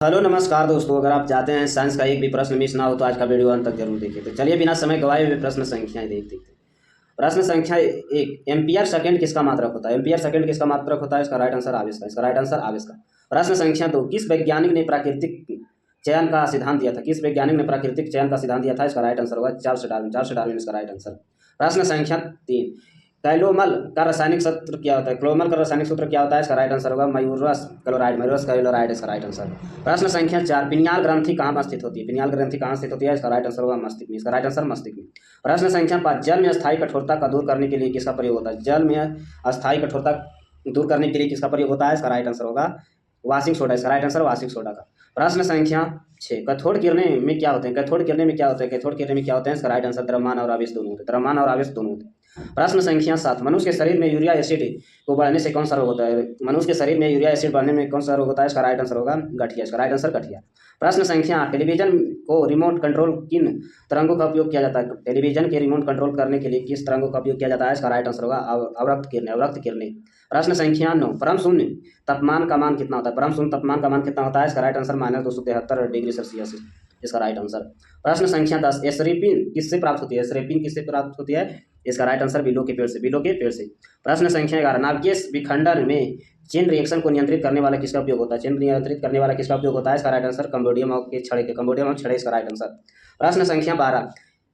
Hello नमस्कार दोस्तों, अगर आप चाहते हैं साइंस का एक भी प्रश्न मिस ना हो तो आज का वीडियो अंत तक जरूर देखिए। तो चलिए बिना समय गवाए हुए प्रश्न संख्याएं देखते हैं। प्रश्न संख्या एक, एम्पियर सेकंड किसका मात्रक होता है? एम्पियर सेकंड किसका मात्रक होता है? इसका राइट आंसर आविष्कार। इसका राइट आंसर आविष्कार। प्रश्न संख्या दो, किस वैज्ञानिक ने प्राकृतिक चयन का सिद्धांत दिया था? किस वैज्ञानिक ने प्राकृतिक चयन का सिद्धांत दिया था? इसका राइट आंसर होगा चार्ल्स डार्विन। चार्ल्स डार्विन इसका राइट आंसर। प्रश्न संख्या तीन, कैलोमल का रासायनिक सूत्र क्या होता है? क्लोमल का रासायनिक सूत्र क्या होता है? इसका राइट आंसर होगा मयूरस क्लोराइड। मयूरस क्लोराइड इसका राइट आंसर। प्रश्न संख्या चार, पिनियाल ग्रंथि कहाँ स्थित होती है? पिनियाल ग्रंथि कहाँ स्थित होती है? इसका राइट आंसर होगा मस्तिष्क में। इसका राइट आंसर मस्तिष्क में। प्रश्न संख्या पाँच, जल में स्थायी कठोरता का दूर करने के लिए किसका प्रयोग होता है? जल में अस्थायी कठोरता दूर करने के लिए किसका प्रयोग होता है? इसका राइट आंसर होगा वाशिंग सोडा। इसका राइट आंसर वाशिंग सोडा का। प्रश्न संख्या छः, कैथोड किरणें में क्या होते हैं? कैथोड किरणें में क्या होते हैं? कैथोड किरणें में क्या होते हैं? इसका राइट आंसर द्रव्यमान और आवेश दोनों होते हैं। द्रव्यमान और आवेश दोनों होते हैं। प्रश्न संख्या सात, मनुष्य के शरीर में यूरिया एसिड को बढ़ने से कौन सा रोग होता है? मनुष्य के शरीर में यूरिया एसिड बढ़ने में कौन सा रोग होता है? इसका राइट आंसर होगा गठिया। इसका राइट आंसर गठिया। प्रश्न संख्या आठ, टेलीविजन को रिमोट कंट्रोल किन तरंगों का उपयोग किया जाता है? टेलीविजन के रिमोट कंट्रोल करने के लिए किस तरंगों का उपयोग किया जाता है? इसका राइट आंसर होगा अवरक्त किरणें। अवरक्त किरणें। प्रश्न संख्या नौ, परम शून्य तापमान का मान कितना होता है? परम शून्य तापमान का मान कितना होता है? इसका राइट आंसर -273 डिग्री सेल्सियस। इसका राइट आंसर। प्रश्न संख्या 10, एस्ट्रेपिन किससे प्राप्त होती है? एस्ट्रेपिन किससे प्राप्त होती है? इसका राइट आंसर बिलो के पेड़ से। बिलो के पेड़ से। प्रश्न संख्या 11, नाभिकीय विखंडन में चेन रिएक्शन को नियंत्रित करने वाला किसका उपयोग होता है? चेन नियंत्रित करने वाला किसका उपयोग होता है? इसका राइट आंसर कंबोडियम के छड़े के। कंबोडियम छड़े इसका राइट आंसर। प्रश्न संख्या 12,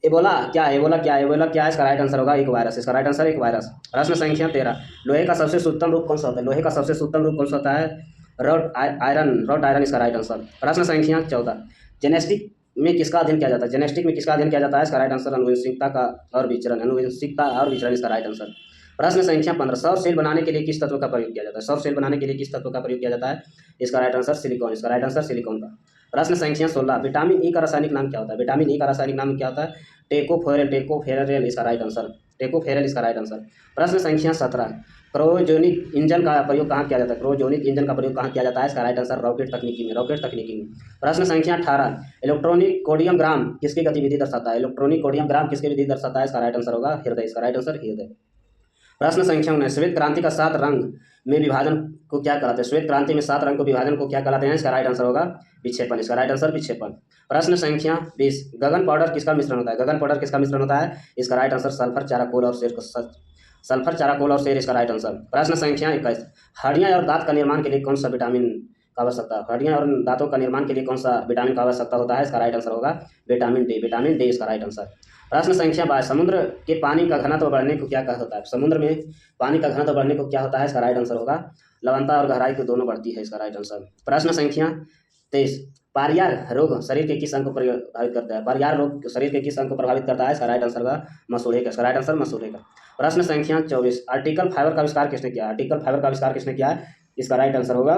एबोला क्या है? एबोला क्या है? एबोला क्या है? इसका राइट आंसर होगा एक वायरस। इसका राइट आंसर एक वायरस। प्रश्न संख्या 13, लोहे का सबसे शुद्धतम रूप कौन सा होता है? लोहे का सबसे शुद्धतम रूप कौन सा होता है? रॉट आयरन इसका राइट आंसर। प्रश्न संख्या 14, जेनेटिक में किसका अध्ययन किया जाता है? जेनेटिक में किसका अध्ययन किया जाता है? इसका राइट आंसर अनुवंशिकता का और विचरण। अनुवंशिकता और विचरण इसका राइट आंसर। प्रश्न संख्या 15, सौर सेल बनाने के लिए किस तत्व का प्रयोग किया जाता है? सौर सेल बनाने के लिए किस तत्व का प्रयोग किया जाता है? इसका राइट आंसर सिलिकॉन। इसका राइट आंसर सिलिकॉन का। प्रश्न संख्या 16, विटामिन ई का रासायनिक नाम क्या होता है? विटामिन ई का रासायनिक नाम क्या होता है? टेकोफेरल। टेकोफेरल इसका राइट आंसर। टेकोफेरल इसका राइट आंसर। प्रश्न संख्या 17, क्रायोजेनिक इंजन का प्रयोग कहाँ किया जाता है? क्रायोजेनिक इंजन का प्रयोग कहाँ किया जाता है? इसका राइट आंसर रॉकेट तकनीकी में। रॉकेट तकनीकी में। प्रश्न संख्या 18, इलेक्ट्रॉनिक कोडियम ग्राम किसकी गतिविधि दर्शाता है? इलेक्ट्रॉनिक कोडियम ग्राम किसकी विधि दर्शाता है? इसका राइट आंसर होगा हृदय। इसका राइट आंसर हृदय। प्रश्न संख्या 19, श्वेत क्रांति का 7 रंग में विभाजन को क्या कहलाते हैं? श्वेत क्रांति में 7 रंग को विभाजन को क्या कहलाते हैं? इसका राइट आंसर होगा विक्षेपण। इसका राइट आंसर विक्षेपण। प्रश्न संख्या 20, गगन पाउडर किसका मिश्रण होता है? गगन पाउडर किसका मिश्रण होता है? इसका राइट आंसर सल्फर, चारकोल और शेर। सल्फर, चारकोल और शेर इसका राइट आंसर। प्रश्न संख्या 21, हड्डियां और दांत का निर्माण के लिए कौन सा विटामिन का आवश्यकता? हड्डियां और दांतों का निर्माण के लिए कौन सा विटामिन का आवश्यकता होता है? इसका राइट आंसर होगा विटामिन डी। विटामिन डी इसका राइट आंसर। प्रश्न संख्या 22, समुद्र के पानी का घनत्व बढ़ने को क्या कहा होता है? समुद्र में पानी का घनत्व बढ़ने को क्या होता है? इसका राइट आंसर होगा लवणता और गहराई को दोनों बढ़ती है। इसका राइट आंसर। प्रश्न संख्या 23, पारियार रोग शरीर के किस अंग को प्रभावित करता है? पारियार रोग शरीर के किस अंग को प्रभावित करता है? इसका राइट आंसर होगा मसूड़े का। इसका राइट आंसर मसूड़े का। प्रश्न संख्या 24, आर्टिकल फाइबर का आविष्कार किसने किया? आर्टिकल फाइबर का आविष्कार किसने किया? इसका राइट आंसर होगा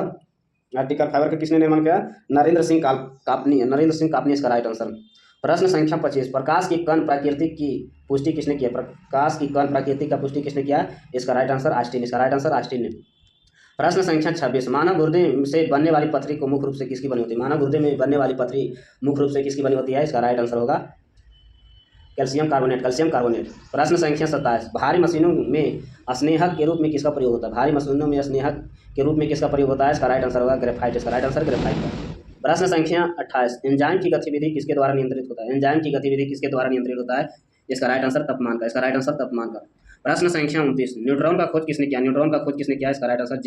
आर्टिकल फाइबर का किसने निर्माण किया? नरेंद्र सिंह कापनी। नरेंद्र सिंह कापनी इसका राइट आंसर। प्रश्न संख्या 25, प्रकाश की कण प्रकृति की पुष्टि किसने किया? प्रकाश की कण प्रकृति का पुष्टि किसने किया? इसका राइट आंसर आइंस्टीन। इसका राइट आंसर आइंस्टीन ने। प्रश्न संख्या 26, मानव गुर्दे से बनने वाली पथरी को मुख्य रूप से किसकी बनी होती है? मानव गुर्दे में बनने वाली पथरी मुख्य रूप से किसकी बनी होती है? इसका राइट आंसर होगा कैल्शियम कार्बोनेट। Calcium carbonate. प्रश्न संख्या 27, भारी मशीनों में स्नेहक के रूप में किसका प्रयोग होता है? भारी मशीनों में स्नेहक के रूप में किसका प्रयोग होता है? इसका राइट आंसर होगा ग्रेफाइट। इसका राइट आंसर ग्रेफाइट का। प्रश्न संख्या 28, एंजाइम की गतिविधि किसके द्वारा नियंत्रित होता है? एंजाइम की गतिविधि किसके द्वारा नियंत्रित होता है? इसका राइट आंसर तापमान का। इसका राइट आंसर तापमान का। प्रश्न संख्या 29, न्यूट्रॉन का खोज किसने किया? न्यूट्रॉन का खोज किसने किया? इसका right answer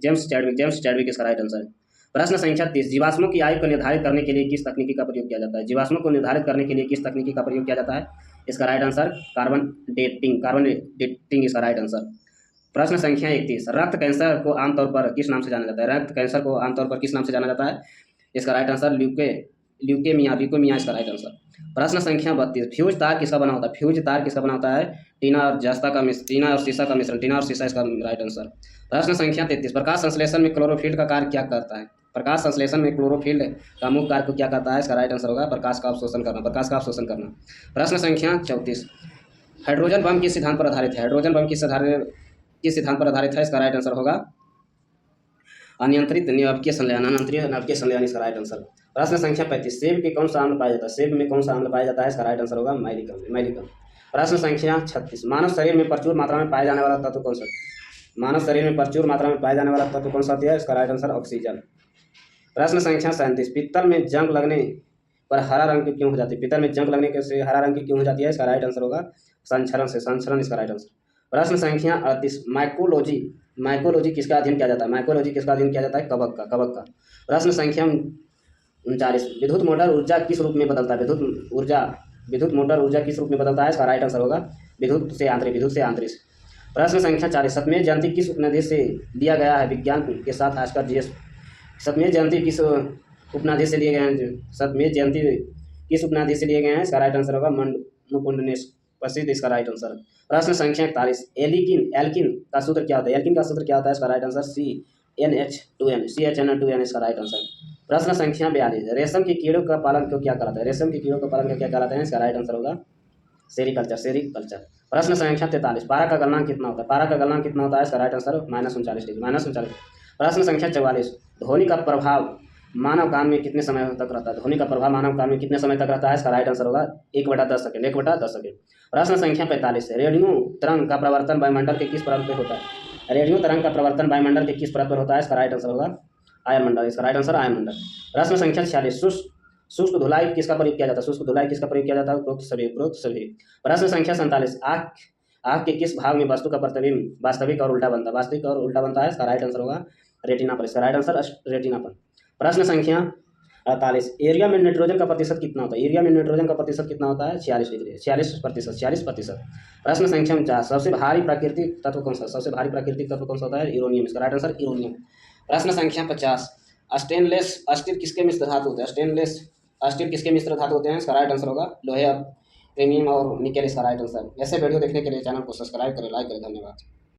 James Chadwick. James Chadwick इसका राइट आंसर है। प्रश्न संख्या 30, जीवाश्मों की आयु को निर्धारित करने के लिए किस तकनीकी का प्रयोग किया जाता है? जीवाश्मों को निर्धारित करने के लिए किस तकनीकी का प्रयोग किया जाता है? इसका right answer carbon dating. Carbon dating इसका राइट आंसर। प्रश्न संख्या 31, रक्त कैंसर को आमतौर पर किस नाम से जाना जाता है? रक्त कैंसर को आमतौर पर किस नाम से जाना जाता है? इसका राइट आंसर ल्यूकेमिया इसका राइट आंसर। प्रश्न संख्या 32, फ्यूज तार किसका बना होता है? फ्यूज तार किसका बना होता है? टीना और शीशा का मिश्रण। टीना और शीशा इसका राइट आंसर। प्रश्न संख्या 33, प्रकाश संश्लेषण में क्लोरोफिल का कार्य क्या करता है? प्रकाश संश्लेषण में क्लोरोफिल का मुख्य कार्य को क्या करता है? इसका राइट आंसर होगा प्रकाश का अवशोषण करना। प्रकाश का अवशोषण करना। प्रश्न संख्या 34, हाइड्रोजन बम किस सिद्धांत पर आधारित है? हाइड्रोजन बम किस सिद्धांत पर आधारित है? इसका राइट आंसर होगा अनियंत्रित नाभिकीय संलयन। अनियंत्रित नाभिकीय संलयन इसका राइट आंसर। प्रश्न संख्या 35, सेब के कौन सा आम्ल पाया जाता है? सेब में कौन सा आम्ल पाया जाता है? इसका राइट आंसर होगा मैलिकम। प्रश्न संख्या 36, मानव शरीर में प्रचुर मात्रा में पाया जाने वाला तत्व कौन सा? मानव शरीर में प्रचुर मात्रा में पाया जाने वाला तत्व कौन सा है? इसका राइट आंसर ऑक्सीजन। प्रश्न संख्या 37, पीतल में जंग लगने पर हरा रंग की क्यों हो जाती है? पीतल में जंग लगने के से हरा रंग की क्यों हो जाती है? इसका राइट आंसर होगा संक्षरण से, संक्षरण इसका राइट आंसर। प्रश्न संख्या 38, माइकोलॉजी, माइकोलॉजी किसका अध्ययन किया जाता है? माइकोलॉजी किसका अध्ययन किया जाता है? कवक का, कवक का। प्रश्न संख्या 39, विद्युत मोटर ऊर्जा किस रूप में बदलता है? विद्युत मोटर ऊर्जा किस रूप में बदलता है? इसका राइट आंसर होगा विद्युत से आंतरिक, विद्युत से आंतरिक। प्रश्न संख्या 40, सतमें जयंती किस उपनिधि से दिया गया है? विज्ञान के साथ आजकल जीएस। सतमें जयंती किस उपनिधि से लिए गए हैं? सतमें जयंती किस उपनिधि से लिए गए हैं? इसका राइट आंसर होगा मुकुंदनेश प्रसिद्ध, इसका राइट आंसर। प्रश्न संख्या 41, एल्किन, एल्किन का सूत्र क्या होता है? एल्किन का सूत्र क्या होता है? इसका राइट आंसर CnH2n, CHNO2n इसका राइट आंसर। प्रश्न संख्या 42, रेशम के कीड़ों का पालन क्यों क्या कहलाता है? रेशम के कीड़ों का पालन क्या कहलाते हैं? इसका राइट आंसर होगा सेरिकल्चर, सेरिकल्चर। प्रश्न संख्या 43, पारा का गलनांक कितना होता है? पारा का गलनांक कितना होता है? इसका राइट आंसर -39 डिग्री, -39। प्रश्न संख्या 44, ध्वनि का प्रभाव मानव कान में कितने समय तक रहता है? ध्वनि का प्रभाव मानव कान में कितने समय तक रहता है? इसका राइट आंसर होगा 1/10 सेकंड, 1/10 सेकंड। प्रश्न संख्या 45, रेडियो तरंग का प्रवर्तन वायुमंडल के किस परत पर होता है? रेडियो तरंग का प्रवर्तन वायुमंडल के किस परत पर होता है? इसका राइट आंसर होगा आयनमंडल, इसका राइट आंसर आयनमंडल। प्रश्न संख्या 46, शुष्क धुलाई किसका प्रयोग किया जाता है? शुष्क धुलाई किसका प्रयोग किया जाता है? उपरोक्त सभी, उपरोक्त सभी। प्रश्न संख्या 47, आँख के किस भाग में वस्तु का प्रतिबिंब वास्तविक और उल्टा बनता है? वास्तविक और उल्टा बनता है, इसका राइट आंसर होगा रेटिना पर, इसका राइट आंसर रेटिना पर। प्रश्न संख्या 48, एरिया में नाइट्रोजन का प्रतिशत कितना होता है? एरिया में नाइट्रोजन का प्रतिशत कितना होता है? 46 डिग्री, 46%, 46%। प्रश्न संख्या 49, सबसे भारी प्राकृतिक तत्व कौन सा? सबसे भारी प्राकृतिक तत्व कौन सा होता है? यूरेनियम, इसका राइट आंसर यूरेनियम। प्रश्न संख्या 50, स्टेनलेस स्टील किसके मिश्र धातु होते हैं? स्टेनलेस स्टील किसके मिश्र धातु होते हैं? इसका राइट आंसर होगा लोहे, क्रोमियम और निकेल, इसका राइट आंसर। ऐसे वीडियो देखने के लिए चैनल को सब्सक्राइब करें, लाइक करें। धन्यवाद।